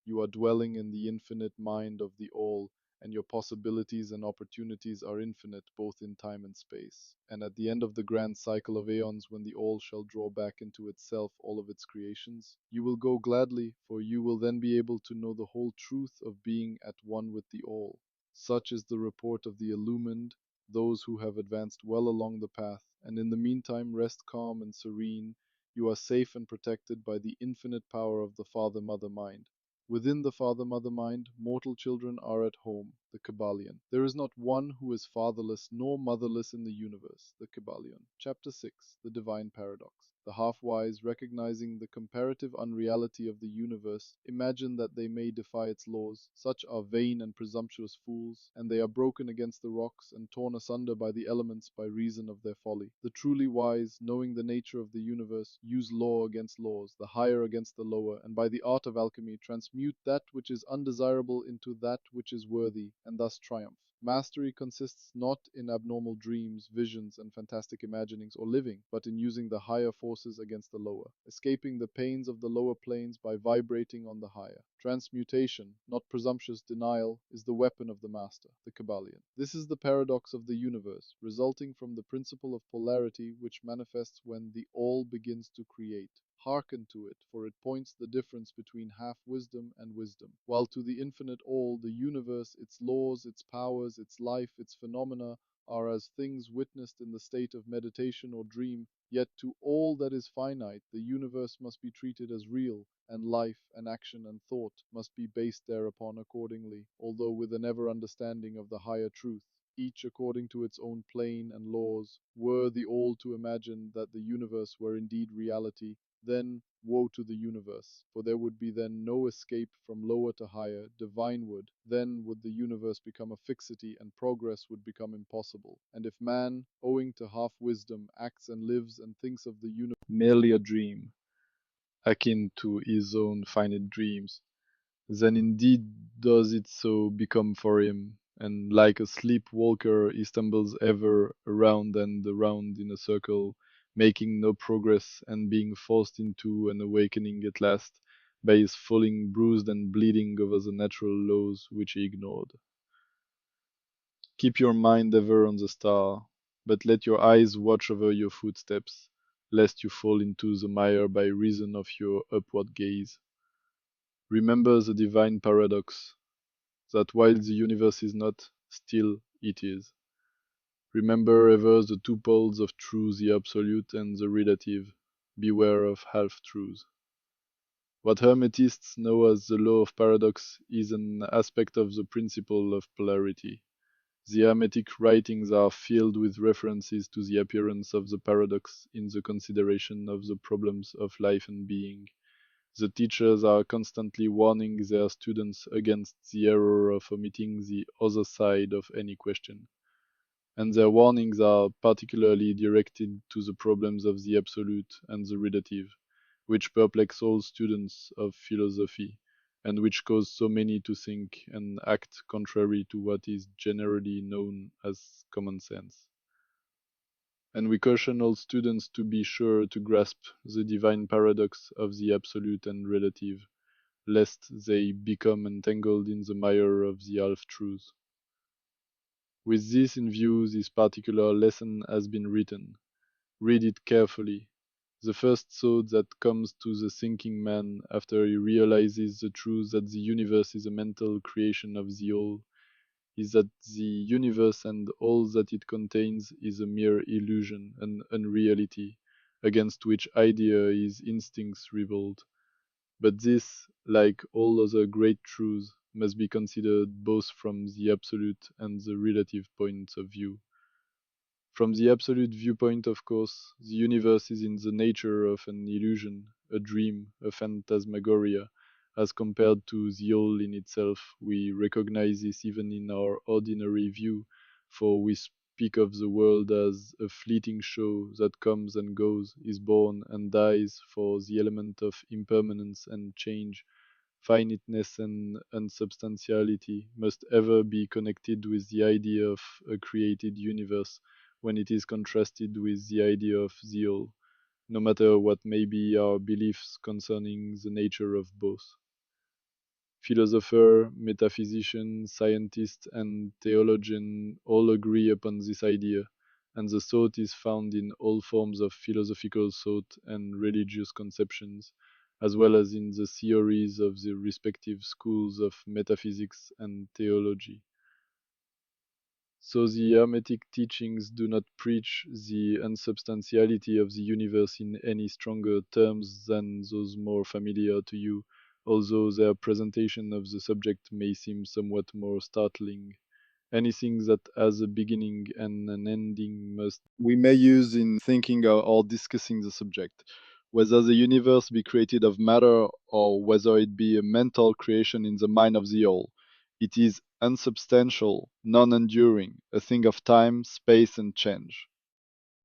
You are dwelling in the infinite mind of the All, and your possibilities and opportunities are infinite both in time and space. And at the end of the grand cycle of aeons, when the All shall draw back into itself all of its creations, you will go gladly, for you will then be able to know the whole truth of being at one with the All. Such is the report of the illumined, those who have advanced well along the path, and in the meantime rest calm and serene. You are safe and protected by the infinite power of the Father-Mother mind. Within the father-mother mind, mortal children are at home, the Kybalion. There is not one who is fatherless nor motherless in the universe, the Kybalion. Chapter 6, The Divine Paradox. The half-wise, recognizing the comparative unreality of the universe, imagine that they may defy its laws. Such are vain and presumptuous fools, and they are broken against the rocks and torn asunder by the elements by reason of their folly. The truly wise, knowing the nature of the universe, use law against laws, the higher against the lower, and by the art of alchemy transmute that which is undesirable into that which is worthy, and thus triumph. Mastery consists not in abnormal dreams, visions, and fantastic imaginings or living, but in using the higher forces against the lower, escaping the pains of the lower planes by vibrating on the higher. Transmutation, not presumptuous denial, is the weapon of the master, the Kybalion. This is the paradox of the universe, resulting from the principle of polarity which manifests when the all begins to create. Hearken to it, for it points the difference between half wisdom and wisdom. While to the infinite all, the universe, its laws, its powers, its life, its phenomena, are as things witnessed in the state of meditation or dream, yet to all that is finite, the universe must be treated as real, and life, and action, and thought must be based thereupon accordingly, although with an ever understanding of the higher truth, each according to its own plane and laws. Were the all to imagine that the universe were indeed reality, then woe to the universe, for there would be then no escape from lower to higher, divineward. Then would the universe become a fixity, and progress would become impossible. And if man, owing to half wisdom, acts and lives and thinks of the universe merely a dream, akin to his own finite dreams, then indeed does it so become for him, and like a sleepwalker he stumbles ever around and around in a circle, making no progress, and being forced into an awakening at last by his falling bruised and bleeding over the natural laws which he ignored. Keep your mind ever on the star, but let your eyes watch over your footsteps, lest you fall into the mire by reason of your upward gaze. Remember the divine paradox, that while the universe is not, still it is. Remember ever the two poles of truth, the absolute and the relative. Beware of half-truths. What Hermetists know as the law of paradox is an aspect of the principle of polarity. The Hermetic writings are filled with references to the appearance of the paradox in the consideration of the problems of life and being. The teachers are constantly warning their students against the error of omitting the other side of any question, and their warnings are particularly directed to the problems of the absolute and the relative, which perplex all students of philosophy, and which cause so many to think and act contrary to what is generally known as common sense. And we caution all students to be sure to grasp the divine paradox of the absolute and relative, lest they become entangled in the mire of the half-truth. With this in view, this particular lesson has been written. Read it carefully. The first thought that comes to the thinking man after he realizes the truth that the universe is a mental creation of the all is that the universe and all that it contains is a mere illusion, an unreality, against which idea his instincts revolt. But this, like all other great truths, must be considered both from the absolute and the relative points of view. From the absolute viewpoint, of course, the universe is in the nature of an illusion, a dream, a phantasmagoria, as compared to the all in itself. We recognize this even in our ordinary view, for we speak of the world as a fleeting show that comes and goes, is born and dies, for the element of impermanence and change, finiteness and unsubstantiality must ever be connected with the idea of a created universe when it is contrasted with the idea of the all, no matter what may be our beliefs concerning the nature of both. Philosopher, metaphysician, scientist, and theologian all agree upon this idea, and the thought is found in all forms of philosophical thought and religious conceptions, as well as in the theories of the respective schools of metaphysics and theology. So the Hermetic teachings do not preach the unsubstantiality of the universe in any stronger terms than those more familiar to you, although their presentation of the subject may seem somewhat more startling. Anything that has a beginning and an ending must we may use in thinking or discussing the subject, whether the universe be created of matter or whether it be a mental creation in the mind of the all. It is unsubstantial, non enduring, a thing of time, space, and change.